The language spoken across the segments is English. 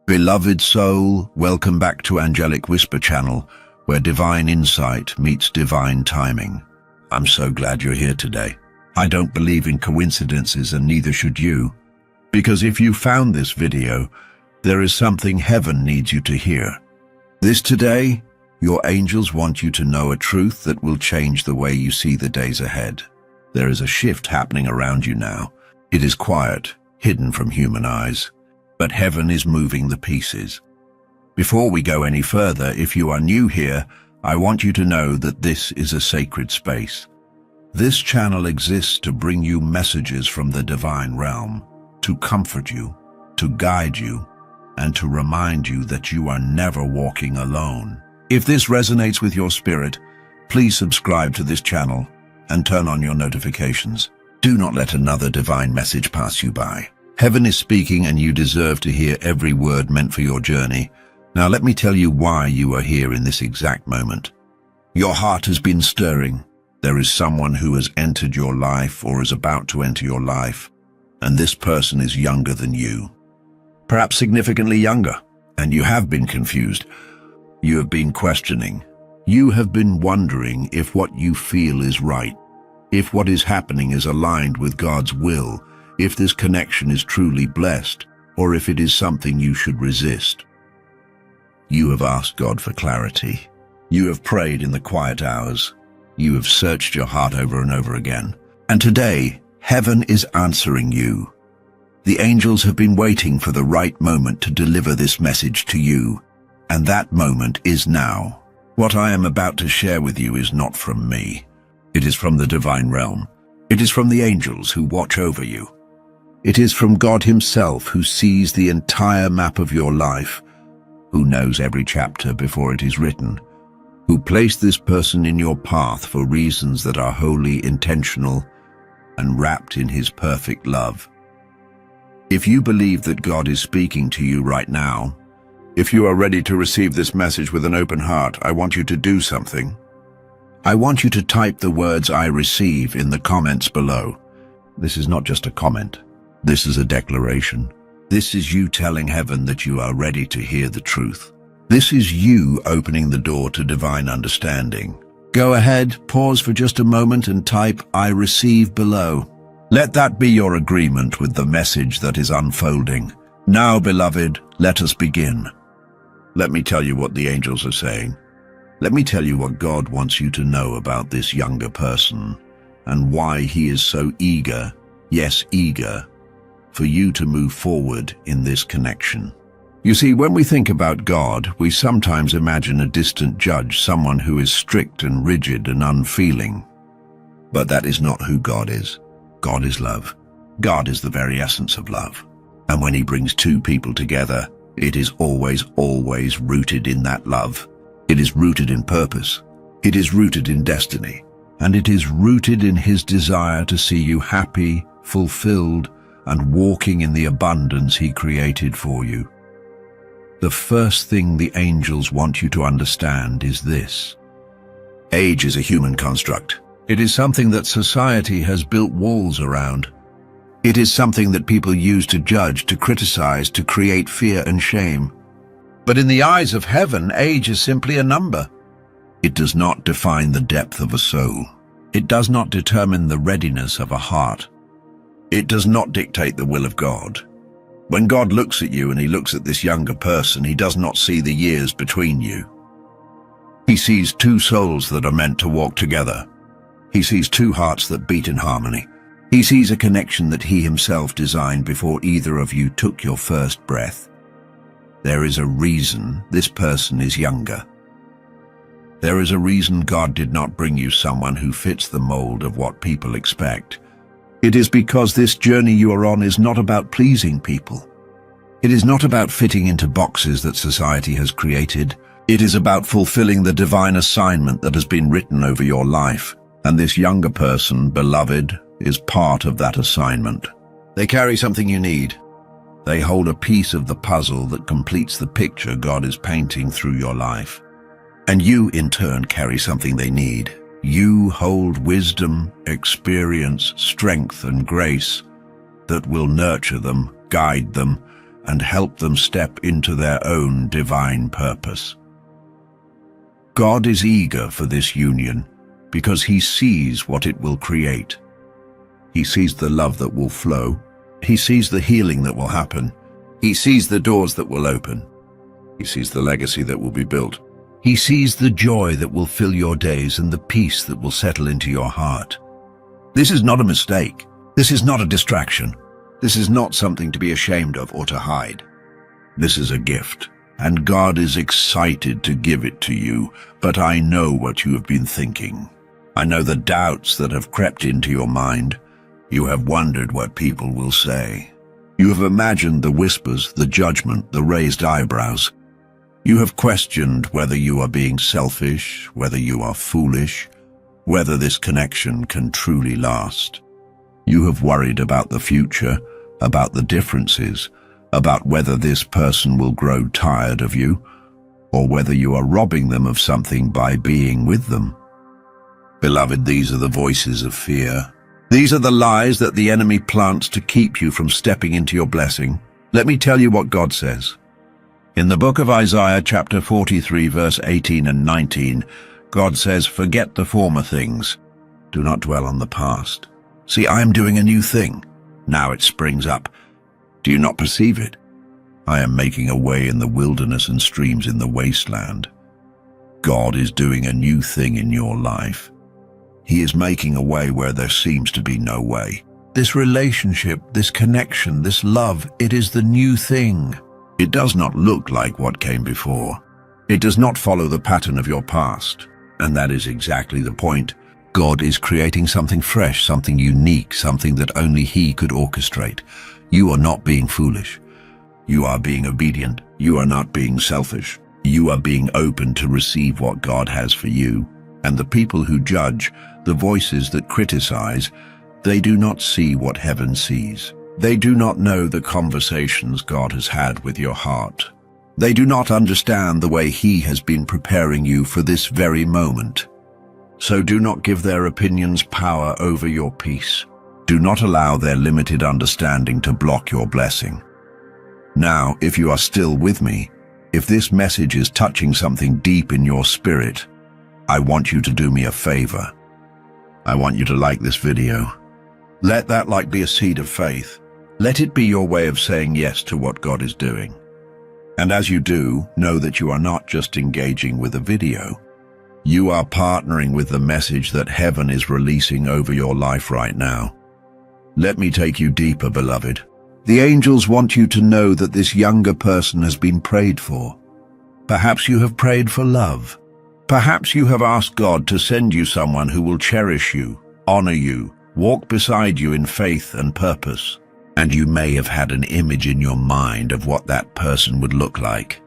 Beloved soul, welcome back to Angelic Whisper channel, where divine insight meets divine timing. I'm so glad you're here today. I don't believe in coincidences, and neither should you. Because if you found this video, there is something heaven needs you to hear. Today, your angels want you to know a truth that will change the way you see the days ahead. There is a shift happening around you now. It is quiet, hidden from human eyes, but heaven is moving the pieces. Before we go any further, if you are new here, I want you to know that this is a sacred space. This channel exists to bring you messages from the divine realm, to comfort you, to guide you, and to remind you that you are never walking alone. If this resonates with your spirit, please subscribe to this channel and turn on your notifications. Do not let another divine message pass you by. Heaven is speaking, and you deserve to hear every word meant for your journey. Now let me tell you why you are here in this exact moment. Your heart has been stirring. There is someone who has entered your life or is about to enter your life, and this person is younger than you. Perhaps significantly younger, and you have been confused. You have been questioning. You have been wondering if what you feel is right, if what is happening is aligned with God's will, if this connection is truly blessed, or if it is something you should resist. You have asked God for clarity. You have prayed in the quiet hours. You have searched your heart over and over again. And today, heaven is answering you. The angels have been waiting for the right moment to deliver this message to you, and that moment is now. What I am about to share with you is not from me. It is from the divine realm. It is from the angels who watch over you. It is from God himself, who sees the entire map of your life, who knows every chapter before it is written, who placed this person in your path for reasons that are wholly intentional and wrapped in his perfect love. If you believe that God is speaking to you right now, if you are ready to receive this message with an open heart, I want you to do something. I want you to type the words "I receive" in the comments below. This is not just a comment. This is a declaration. This is you telling heaven that you are ready to hear the truth. This is you opening the door to divine understanding. Go ahead, pause for just a moment and type "I receive" below. Let that be your agreement with the message that is unfolding. Now, beloved, let us begin. Let me tell you what the angels are saying. Let me tell you what God wants you to know about this younger person and why he is so eager, yes, eager, for you to move forward in this connection. You see, when we think about God, we sometimes imagine a distant judge, someone who is strict and rigid and unfeeling. But that is not who God is. God is love. God is the very essence of love. And when he brings two people together, it is always rooted in that love. It is rooted in purpose. It is rooted in destiny. And it is rooted in his desire to see you happy, fulfilled, and walking in the abundance he created for you. The first thing the angels want you to understand is this. Age is a human construct. It is something that society has built walls around. It is something that people use to judge, to criticize, to create fear and shame. But in the eyes of heaven, age is simply a number. It does not define the depth of a soul. It does not determine the readiness of a heart. It does not dictate the will of God. When God looks at you and he looks at this younger person, he does not see the years between you. He sees two souls that are meant to walk together. He sees two hearts that beat in harmony. He sees a connection that he himself designed before either of you took your first breath. There is a reason this person is younger. There is a reason God did not bring you someone who fits the mold of what people expect. It is because this journey you are on is not about pleasing people. It is not about fitting into boxes that society has created. It is about fulfilling the divine assignment that has been written over your life. And this younger person, beloved, is part of that assignment. They carry something you need. They hold a piece of the puzzle that completes the picture God is painting through your life. And you, in turn, carry something they need. You hold wisdom, experience, strength, and grace that will nurture them, guide them, and help them step into their own divine purpose. God is eager for this union because he sees what it will create. He sees the love that will flow. He sees the healing that will happen. He sees the doors that will open. He sees the legacy that will be built. He sees the joy that will fill your days and the peace that will settle into your heart. This is not a mistake. This is not a distraction. This is not something to be ashamed of or to hide. This is a gift, and God is excited to give it to you, but I know what you have been thinking. I know the doubts that have crept into your mind. You have wondered what people will say. You have imagined the whispers, the judgment, the raised eyebrows. You have questioned whether you are being selfish, whether you are foolish, whether this connection can truly last. You have worried about the future, about the differences, about whether this person will grow tired of you, or whether you are robbing them of something by being with them. Beloved, these are the voices of fear. These are the lies that the enemy plants to keep you from stepping into your blessing. Let me tell you what God says. In the book of Isaiah, chapter 43, verse 18 and 19, God says, "Forget the former things. Do not dwell on the past. See, I am doing a new thing. Now it springs up. Do you not perceive it? I am making a way in the wilderness and streams in the wasteland." God is doing a new thing in your life. He is making a way where there seems to be no way. This relationship, this connection, this love, it is the new thing. It does not look like what came before. It does not follow the pattern of your past. And that is exactly the point. God is creating something fresh, something unique, something that only He could orchestrate. You are not being foolish. You are being obedient. You are not being selfish. You are being open to receive what God has for you. And the people who judge, the voices that criticize, they do not see what heaven sees. They do not know the conversations God has had with your heart. They do not understand the way He has been preparing you for this very moment. So do not give their opinions power over your peace. Do not allow their limited understanding to block your blessing. Now, if you are still with me, if this message is touching something deep in your spirit, I want you to do me a favor. I want you to like this video. Let that like be a seed of faith. Let it be your way of saying yes to what God is doing. And as you do, know that you are not just engaging with a video. You are partnering with the message that heaven is releasing over your life right now. Let me take you deeper, beloved. The angels want you to know that this younger person has been prayed for. Perhaps you have prayed for love. Perhaps you have asked God to send you someone who will cherish you, honor you, walk beside you in faith and purpose. And you may have had an image in your mind of what that person would look like.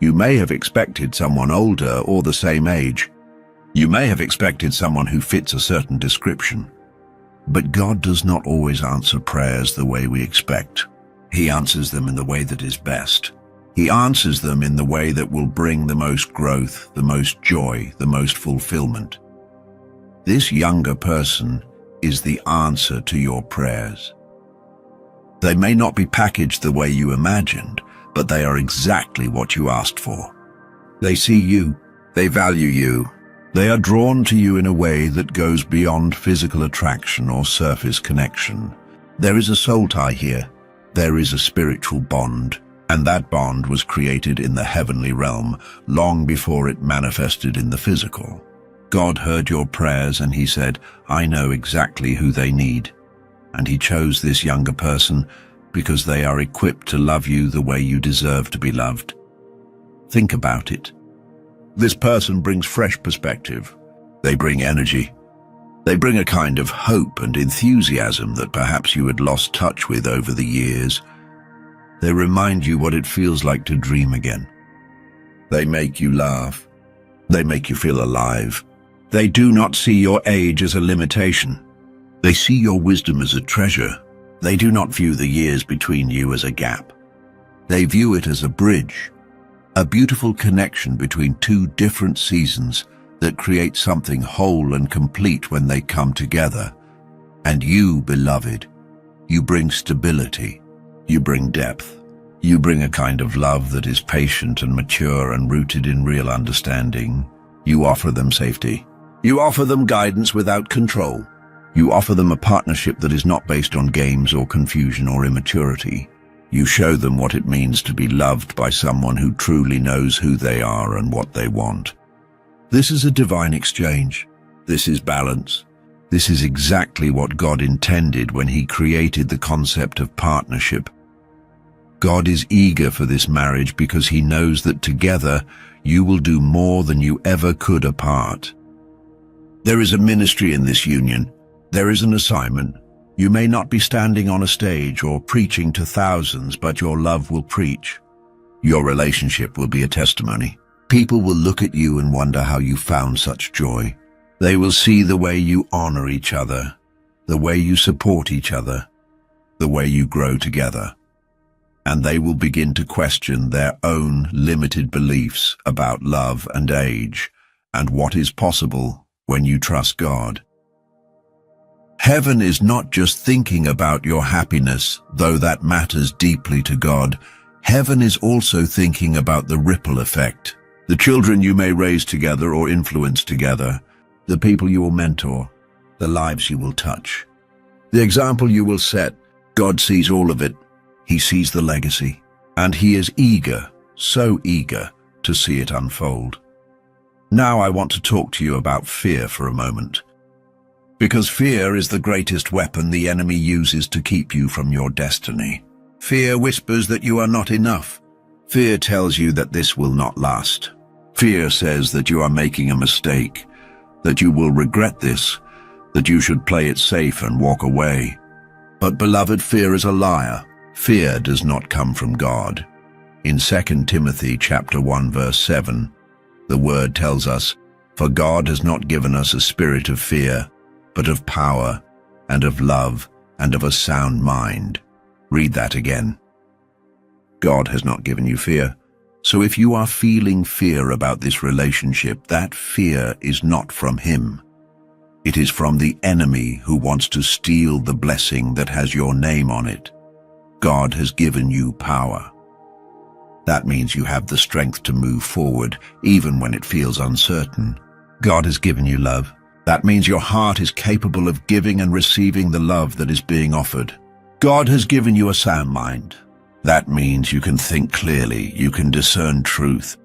You may have expected someone older or the same age. You may have expected someone who fits a certain description. But God does not always answer prayers the way we expect. He answers them in the way that is best. He answers them in the way that will bring the most growth, the most joy, the most fulfillment. This younger person is the answer to your prayers. They may not be packaged the way you imagined, but they are exactly what you asked for. They see you, they value you, they are drawn to you in a way that goes beyond physical attraction or surface connection. There is a soul tie here, there is a spiritual bond, and that bond was created in the heavenly realm long before it manifested in the physical. God heard your prayers and He said, "I know exactly who they need." And He chose this younger person because they are equipped to love you the way you deserve to be loved. Think about it. This person brings fresh perspective. They bring energy. They bring a kind of hope and enthusiasm that perhaps you had lost touch with over the years. They remind you what it feels like to dream again. They make you laugh. They make you feel alive. They do not see your age as a limitation. They see your wisdom as a treasure. They do not view the years between you as a gap. They view it as a bridge, a beautiful connection between two different seasons that create something whole and complete when they come together. And you, beloved, you bring stability, you bring depth, You bring a kind of love that is patient and mature and rooted in real understanding. You offer them safety. You offer them guidance without control. You offer them a partnership that is not based on games or confusion or immaturity. You show them what it means to be loved by someone who truly knows who they are and what they want. This is a divine exchange. This is balance. This is exactly what God intended when He created the concept of partnership. God is eager for this marriage because He knows that together you will do more than you ever could apart. There is a ministry in this union. There is an assignment. You may not be standing on a stage or preaching to thousands, but your love will preach. Your relationship will be a testimony. People will look at you and wonder how you found such joy. They will see the way you honor each other, the way you support each other, the way you grow together. And they will begin to question their own limited beliefs about love and age and what is possible when you trust God. Heaven is not just thinking about your happiness, though that matters deeply to God. Heaven is also thinking about the ripple effect, the children you may raise together or influence together, the people you will mentor, the lives you will touch, the example you will set. God sees all of it. He sees the legacy, and He is eager, so eager, to see it unfold. Now I want to talk to you about fear for a moment. Because fear is the greatest weapon the enemy uses to keep you from your destiny. Fear whispers that you are not enough. Fear tells you that this will not last. Fear says that you are making a mistake, that you will regret this, that you should play it safe and walk away. But beloved, fear is a liar. Fear does not come from God. In 2 Timothy chapter 1 verse 7, the word tells us, "For God has not given us a spirit of fear, but of power, and of love, and of a sound mind." Read that again. God has not given you fear. So if you are feeling fear about this relationship, that fear is not from Him. It is from the enemy who wants to steal the blessing that has your name on it. God has given you power. That means you have the strength to move forward, even when it feels uncertain. God has given you love. That means your heart is capable of giving and receiving the love that is being offered. God has given you a sound mind. That means you can think clearly, you can discern truth,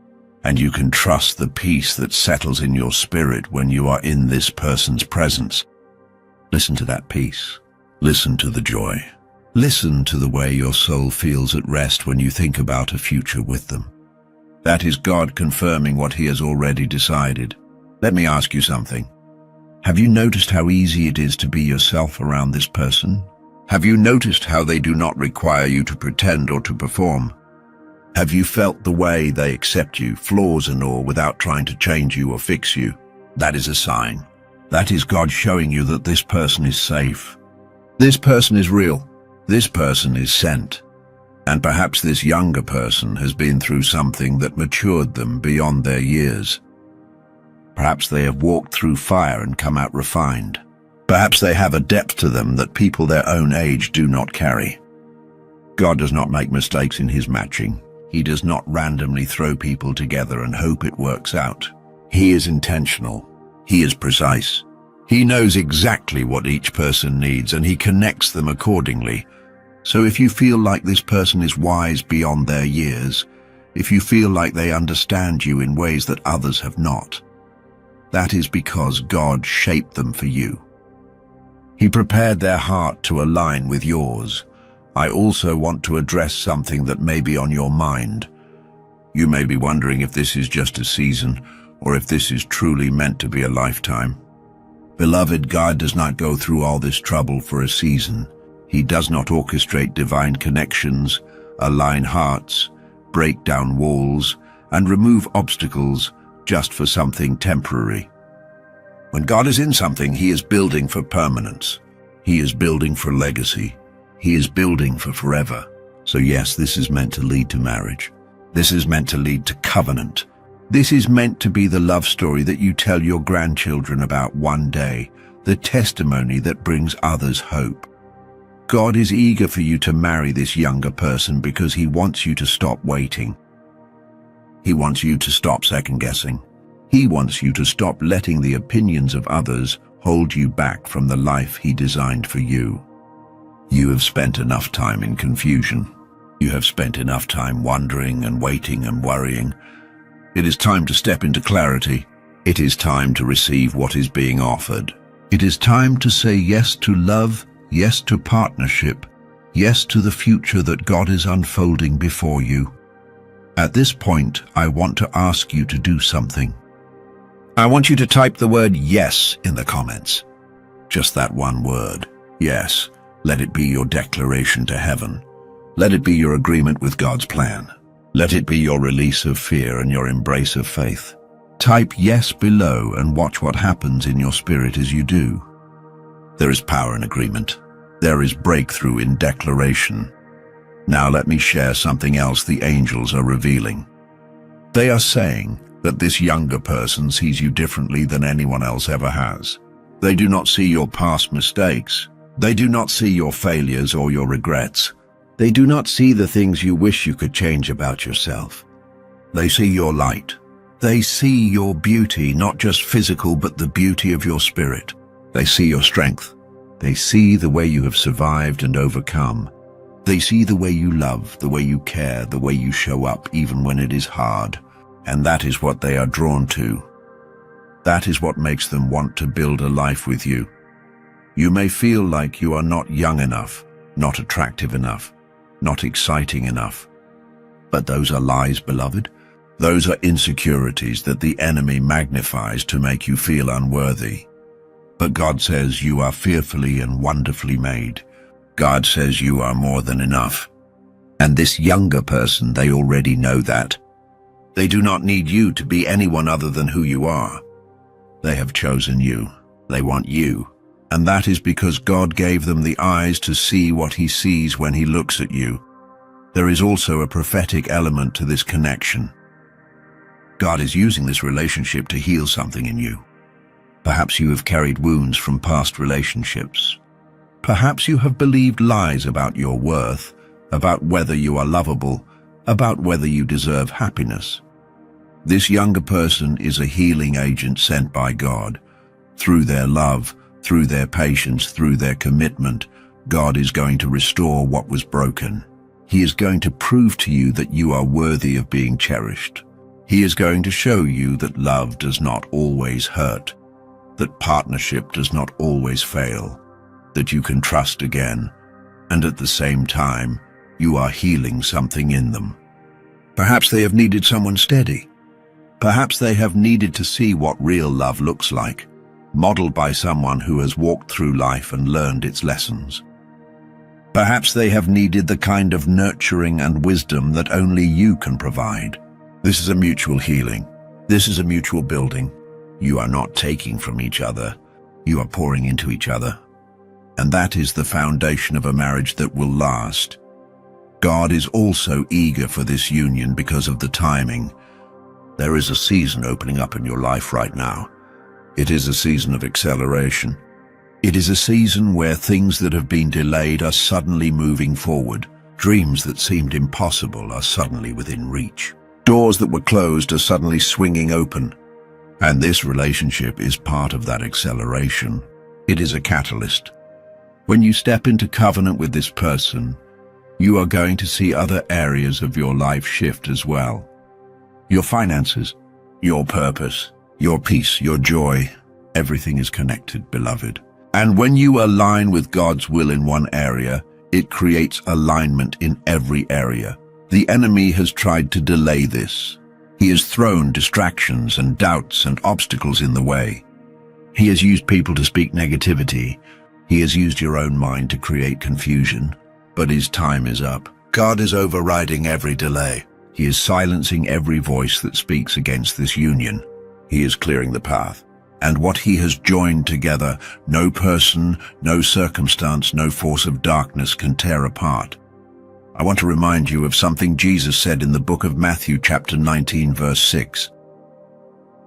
and you can trust the peace that settles in your spirit when you are in this person's presence. Listen to that peace. Listen to the joy. Listen to the way your soul feels at rest when you think about a future with them. That is God confirming what He has already decided. Let me ask you something. Have you noticed how easy it is to be yourself around this person? Have you noticed how they do not require you to pretend or to perform? Have you felt the way they accept you, flaws and all, without trying to change you or fix you? That is a sign. That is God showing you that this person is safe. This person is real. This person is sent. And perhaps this younger person has been through something that matured them beyond their years. Perhaps they have walked through fire and come out refined. Perhaps they have a depth to them that people their own age do not carry. God does not make mistakes in His matching. He does not randomly throw people together and hope it works out. He is intentional. He is precise. He knows exactly what each person needs, and He connects them accordingly. So if you feel like this person is wise beyond their years, if you feel like they understand you in ways that others have not, that is because God shaped them for you. He prepared their heart to align with yours. I also want to address something that may be on your mind. You may be wondering if this is just a season, or if this is truly meant to be a lifetime. Beloved, God does not go through all this trouble for a season. He does not orchestrate divine connections, align hearts, break down walls, and remove obstacles just for something temporary. When God is in something, He is building for permanence. He is building for legacy. He is building for forever. So yes, this is meant to lead to marriage. This is meant to lead to covenant. This is meant to be the love story that you tell your grandchildren about one day, the testimony that brings others hope. God is eager for you to marry this younger person because he wants you to stop waiting. He wants you to stop second-guessing. He wants you to stop letting the opinions of others hold you back from the life he designed for you. You have spent enough time in confusion. You have spent enough time wondering and waiting and worrying. It is time to step into clarity. It is time to receive what is being offered. It is time to say yes to love, yes to partnership, yes to the future that God is unfolding before you. At this point, I want to ask you to do something. I want you to type the word yes in the comments. Just that one word, yes. Let it be your declaration to heaven. Let it be your agreement with God's plan. Let it be your release of fear and your embrace of faith. Type yes below and watch what happens in your spirit as you do. There is power in agreement. There is breakthrough in declaration. Now let me share something else the angels are revealing. They are saying that this younger person sees you differently than anyone else ever has. They do not see your past mistakes. They do not see your failures or your regrets. They do not see the things you wish you could change about yourself. They see your light. They see your beauty, not just physical, but the beauty of your spirit. They see your strength. They see the way you have survived and overcome. They see the way you love, the way you care, the way you show up even when it is hard. And that is what they are drawn to. That is what makes them want to build a life with you. You may feel like you are not young enough, not attractive enough, not exciting enough. But those are lies, beloved. Those are insecurities that the enemy magnifies to make you feel unworthy. But God says you are fearfully and wonderfully made. God says you are more than enough. And this younger person, they already know that. They do not need you to be anyone other than who you are. They have chosen you. They want you. And that is because God gave them the eyes to see what he sees when he looks at you. There is also a prophetic element to this connection. God is using this relationship to heal something in you. Perhaps you have carried wounds from past relationships. Perhaps you have believed lies about your worth, about whether you are lovable, about whether you deserve happiness. This younger person is a healing agent sent by God. Through their love, through their patience, through their commitment, God is going to restore what was broken. He is going to prove to you that you are worthy of being cherished. He is going to show you that love does not always hurt, that partnership does not always fail, that you can trust again, and at the same time, you are healing something in them. Perhaps they have needed someone steady. Perhaps they have needed to see what real love looks like, modeled by someone who has walked through life and learned its lessons. Perhaps they have needed the kind of nurturing and wisdom that only you can provide. This is a mutual healing. This is a mutual building. You are not taking from each other. You are pouring into each other. And that is the foundation of a marriage that will last. God is also eager for this union because of the timing. There is a season opening up in your life right now. It is a season of acceleration. It is a season where things that have been delayed are suddenly moving forward. Dreams that seemed impossible are suddenly within reach. Doors that were closed are suddenly swinging open. And this relationship is part of that acceleration. It is a catalyst. When you step into covenant with this person, you are going to see other areas of your life shift as well. Your finances, your purpose, your peace, your joy, everything is connected, beloved. And when you align with God's will in one area, it creates alignment in every area. The enemy has tried to delay this. He has thrown distractions and doubts and obstacles in the way. He has used people to speak negativity. He has used your own mind to create confusion. But his time is up. God is overriding every delay. He is silencing every voice that speaks against this union. He is clearing the path. And what he has joined together, no person, no circumstance, no force of darkness can tear apart. I want to remind you of something Jesus said in the book of Matthew chapter 19 verse 6.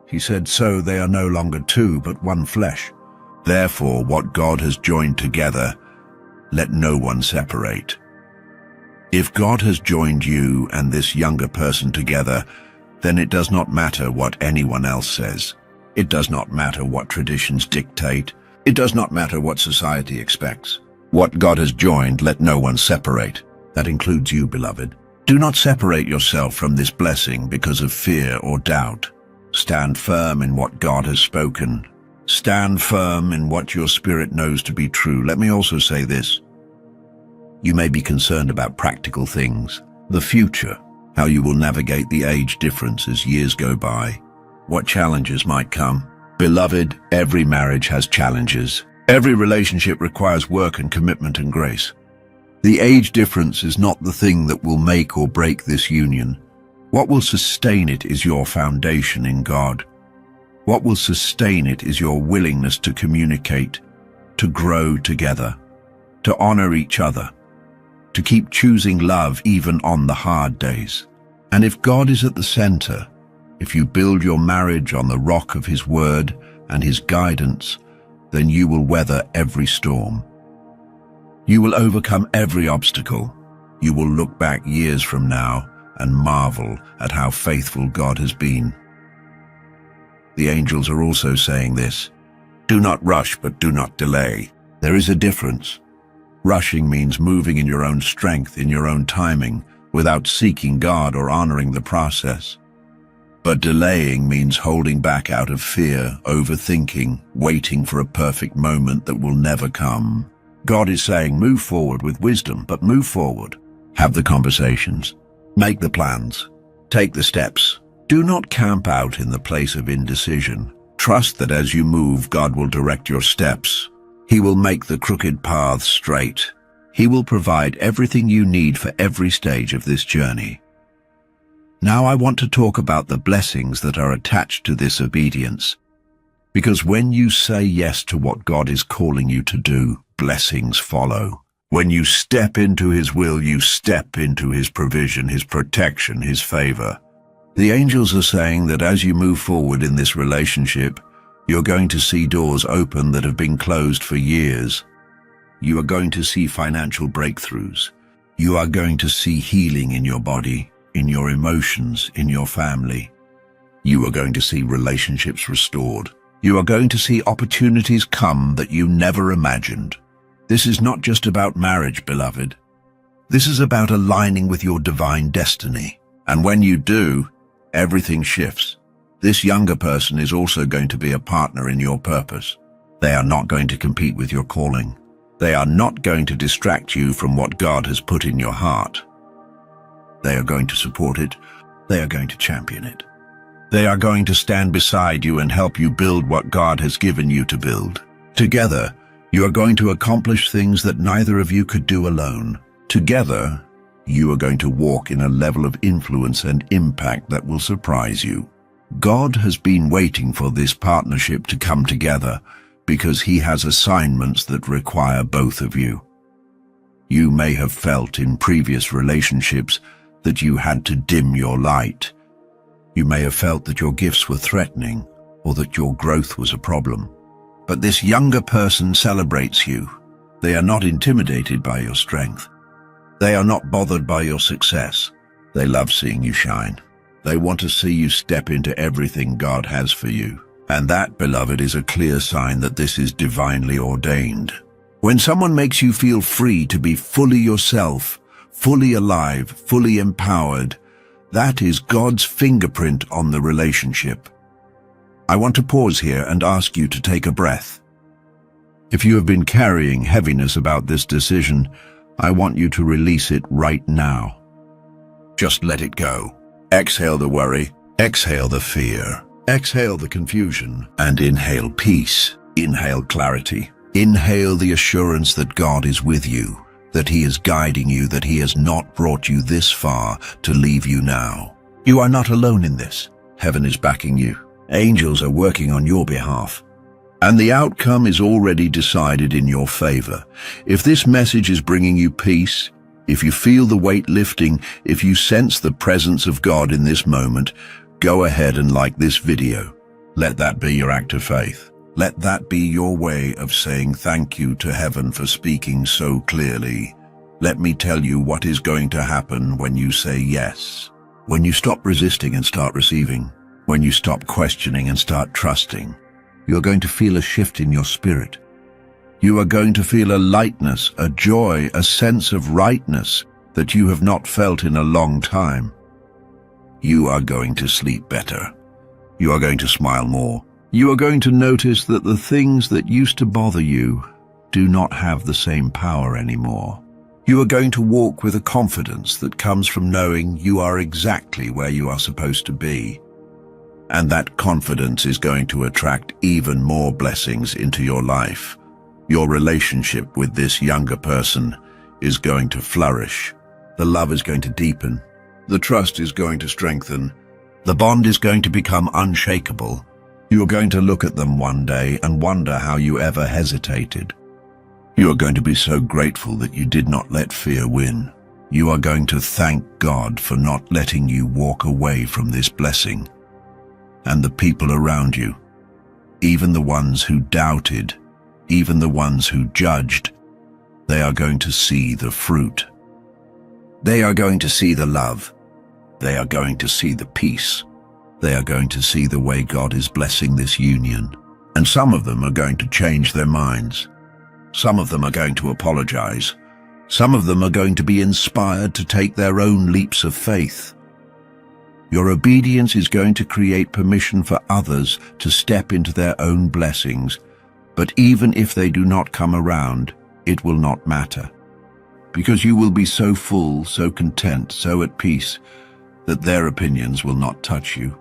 He said, "So they are no longer two, but one flesh. Therefore, what God has joined together, let no one separate. If God has joined you and this younger person together, then it does not matter what anyone else says. It does not matter what traditions dictate. It does not matter what society expects. What God has joined, let no one separate. That includes you, beloved. Do not separate yourself from this blessing because of fear or doubt. Stand firm in what God has spoken. Stand firm in what your spirit knows to be true. Let me also say this. You may be concerned about practical things, the future, how you will navigate the age difference as years go by, what challenges might come. Beloved, every marriage has challenges. Every relationship requires work and commitment and grace. The age difference is not the thing that will make or break this union. What will sustain it is your foundation in God. What will sustain it is your willingness to communicate, to grow together, to honor each other, to keep choosing love even on the hard days. And if God is at the center, if you build your marriage on the rock of His word and His guidance, then you will weather every storm. You will overcome every obstacle. You will look back years from now and marvel at how faithful God has been. The angels are also saying this. Do not rush, but do not delay. There is a difference. Rushing means moving in your own strength, in your own timing, without seeking God or honoring the process. But delaying means holding back out of fear, overthinking, waiting for a perfect moment that will never come. God is saying, move forward with wisdom, but move forward. Have the conversations. Make the plans. Take the steps. Do not camp out in the place of indecision. Trust that as you move, God will direct your steps. He will make the crooked paths straight. He will provide everything you need for every stage of this journey. Now I want to talk about the blessings that are attached to this obedience. Because when you say yes to what God is calling you to do, blessings follow. When you step into His will, you step into His provision, His protection, His favor. The angels are saying that as you move forward in this relationship, you're going to see doors open that have been closed for years. You are going to see financial breakthroughs. You are going to see healing in your body, in your emotions, in your family. You are going to see relationships restored. You are going to see opportunities come that you never imagined. This is not just about marriage, beloved. This is about aligning with your divine destiny. And when you do, everything shifts. This younger person is also going to be a partner in your purpose. They are not going to compete with your calling. They are not going to distract you from what God has put in your heart. They are going to support it. They are going to champion it. They are going to stand beside you and help you build what God has given you to build. Together, you are going to accomplish things that neither of you could do alone. Together, you are going to walk in a level of influence and impact that will surprise you. God has been waiting for this partnership to come together because He has assignments that require both of you. You may have felt in previous relationships that you had to dim your light. You may have felt that your gifts were threatening or that your growth was a problem. But this younger person celebrates you. They are not intimidated by your strength. They are not bothered by your success. They love seeing you shine. They want to see you step into everything God has for you. And that, beloved, is a clear sign that this is divinely ordained. When someone makes you feel free to be fully yourself, fully alive, fully empowered, that is God's fingerprint on the relationship. I want to pause here and ask you to take a breath. If you have been carrying heaviness about this decision, I want you to release it right now. Just let it go. Exhale the worry, exhale the fear, exhale the confusion, and inhale peace. Inhale clarity. Inhale the assurance that God is with you, that He is guiding you, that He has not brought you this far to leave you now. You are not alone in this. Heaven is backing you. Angels are working on your behalf. And the outcome is already decided in your favor. If this message is bringing you peace, if you feel the weight lifting, if you sense the presence of God in this moment, go ahead and like this video. Let that be your act of faith. Let that be your way of saying thank you to heaven for speaking so clearly. Let me tell you what is going to happen when you say yes. When you stop resisting and start receiving, when you stop questioning and start trusting, you're going to feel a shift in your spirit. You are going to feel a lightness, a joy, a sense of rightness that you have not felt in a long time. You are going to sleep better. You are going to smile more. You are going to notice that the things that used to bother you do not have the same power anymore. You are going to walk with a confidence that comes from knowing you are exactly where you are supposed to be. And that confidence is going to attract even more blessings into your life. Your relationship with this younger person is going to flourish. The love is going to deepen. The trust is going to strengthen. The bond is going to become unshakable. You are going to look at them one day and wonder how you ever hesitated. You are going to be so grateful that you did not let fear win. You are going to thank God for not letting you walk away from this blessing. And the people around you, even the ones who doubted, even the ones who judged, they are going to see the fruit. They are going to see the love. They are going to see the peace. They are going to see the way God is blessing this union. And some of them are going to change their minds. Some of them are going to apologize. Some of them are going to be inspired to take their own leaps of faith. Your obedience is going to create permission for others to step into their own blessings, but even if they do not come around, it will not matter. Because you will be so full, so content, so at peace, that their opinions will not touch you.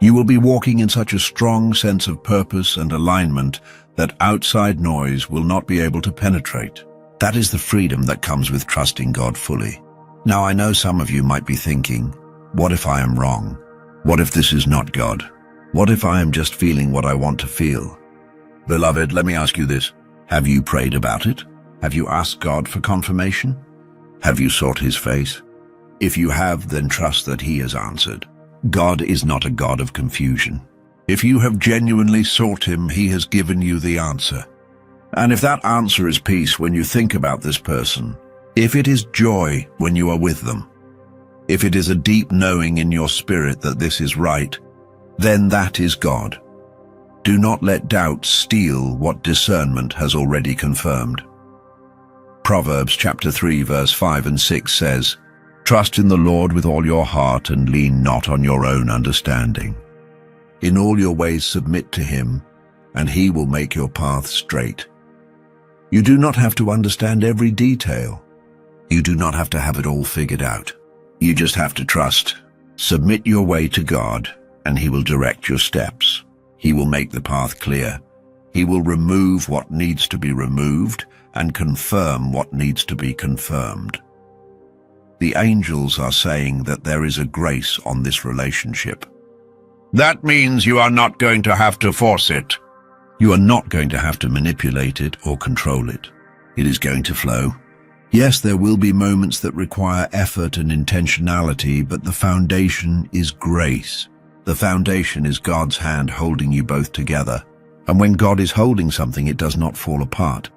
You will be walking in such a strong sense of purpose and alignment that outside noise will not be able to penetrate. That is the freedom that comes with trusting God fully. Now, I know some of you might be thinking, what if I am wrong? What if this is not God? What if I am just feeling what I want to feel? Beloved, let me ask you this. Have you prayed about it? Have you asked God for confirmation? Have you sought His face? If you have, then trust that He has answered. God is not a God of confusion. If you have genuinely sought Him, He has given you the answer. And if that answer is peace when you think about this person, if it is joy when you are with them, if it is a deep knowing in your spirit that this is right, then that is God. Do not let doubt steal what discernment has already confirmed. Proverbs chapter 3 verse 5 and 6 says, "Trust in the Lord with all your heart and lean not on your own understanding. In all your ways submit to Him, and He will make your path straight." You do not have to understand every detail. You do not have to have it all figured out. You just have to trust. Submit your way to God, and He will direct your steps. He will make the path clear. He will remove what needs to be removed and confirm what needs to be confirmed. The angels are saying that there is a grace on this relationship. That means you are not going to have to force it. You are not going to have to manipulate it or control it. It is going to flow. Yes, there will be moments that require effort and intentionality, but the foundation is grace. The foundation is God's hand holding you both together. And when God is holding something, it does not fall apart.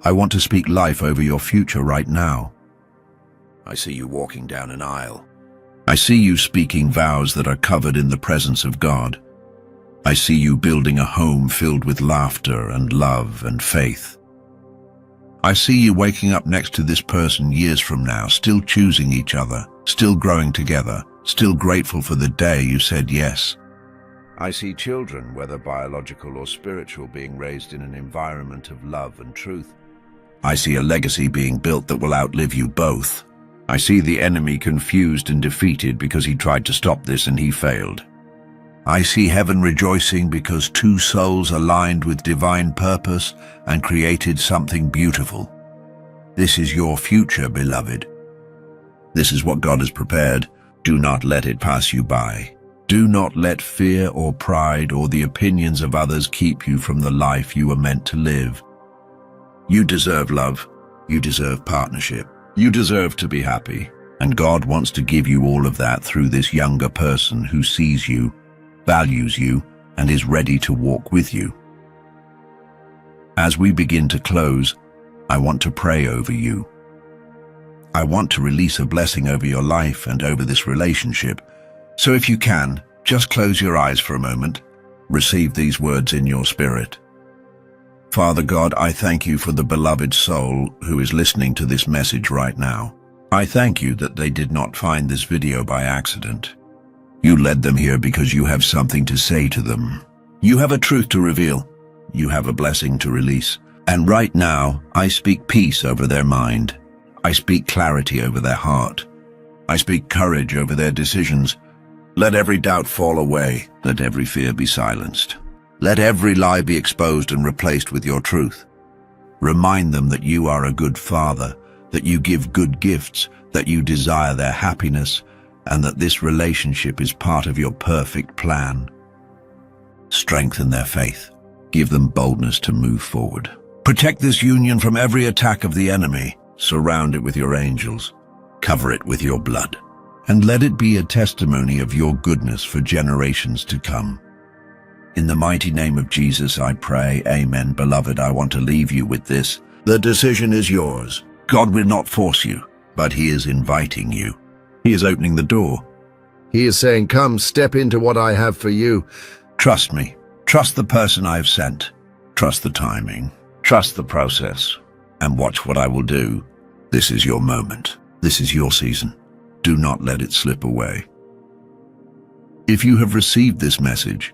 I want to speak life over your future right now. I see you walking down an aisle. I see you speaking vows that are covered in the presence of God. I see you building a home filled with laughter and love and faith. I see you waking up next to this person years from now, still choosing each other, still growing together, still grateful for the day you said yes. I see children, whether biological or spiritual, being raised in an environment of love and truth. I see a legacy being built that will outlive you both. I see the enemy confused and defeated because he tried to stop this and he failed. I see heaven rejoicing because two souls aligned with divine purpose and created something beautiful. This is your future, beloved. This is what God has prepared. Do not let it pass you by. Do not let fear or pride or the opinions of others keep you from the life you were meant to live. You deserve love. You deserve partnership. You deserve to be happy. And God wants to give you all of that through this younger person who sees you, values you, and is ready to walk with you. As we begin to close, I want to pray over you. I want to release a blessing over your life and over this relationship. So if you can, just close your eyes for a moment. Receive these words in your spirit. Father God, I thank you for the beloved soul who is listening to this message right now. I thank you that they did not find this video by accident. You led them here because you have something to say to them. You have a truth to reveal. You have a blessing to release. And right now, I speak peace over their mind. I speak clarity over their heart. I speak courage over their decisions. Let every doubt fall away. Let every fear be silenced. Let every lie be exposed and replaced with your truth. Remind them that you are a good father, that you give good gifts, that you desire their happiness, and that this relationship is part of your perfect plan. Strengthen their faith. Give them boldness to move forward. Protect this union from every attack of the enemy. Surround it with your angels. Cover it with your blood. And let it be a testimony of your goodness for generations to come. In the mighty name of Jesus, I pray, amen. Beloved, I want to leave you with this. The decision is yours. God will not force you, but he is inviting you. He is opening the door. He is saying, come, step into what I have for you. Trust me. Trust the person I've sent. Trust the timing. Trust the process. And watch what I will do. This is your moment. This is your season. Do not let it slip away. If you have received this message,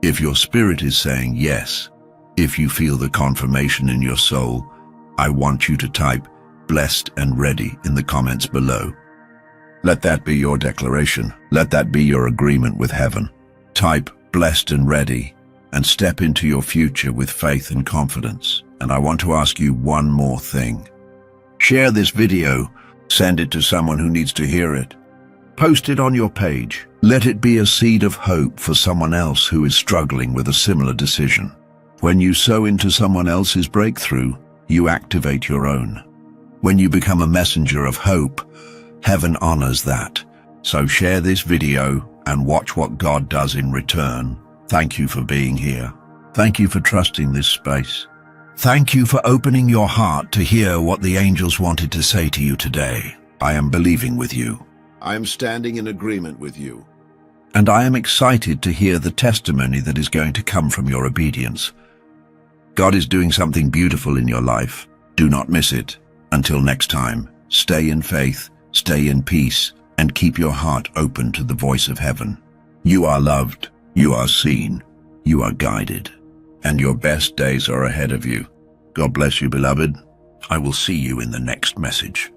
if your spirit is saying yes, if you feel the confirmation in your soul, I want you to type blessed and ready in the comments below. Let that be your declaration. Let that be your agreement with heaven. Type blessed and ready and step into your future with faith and confidence. And I want to ask you one more thing. Share this video. Send it to someone who needs to hear it. Post it on your page. Let it be a seed of hope for someone else who is struggling with a similar decision. When you sow into someone else's breakthrough, you activate your own. When you become a messenger of hope, heaven honors that. So share this video and watch what God does in return. Thank you for being here. Thank you for trusting this space. Thank you for opening your heart to hear what the angels wanted to say to you today. I am believing with you. I am standing in agreement with you. And I am excited to hear the testimony that is going to come from your obedience. God is doing something beautiful in your life. Do not miss it. Until next time, stay in faith, stay in peace, and keep your heart open to the voice of heaven. You are loved, you are seen, you are guided, and your best days are ahead of you. God bless you, beloved. I will see you in the next message.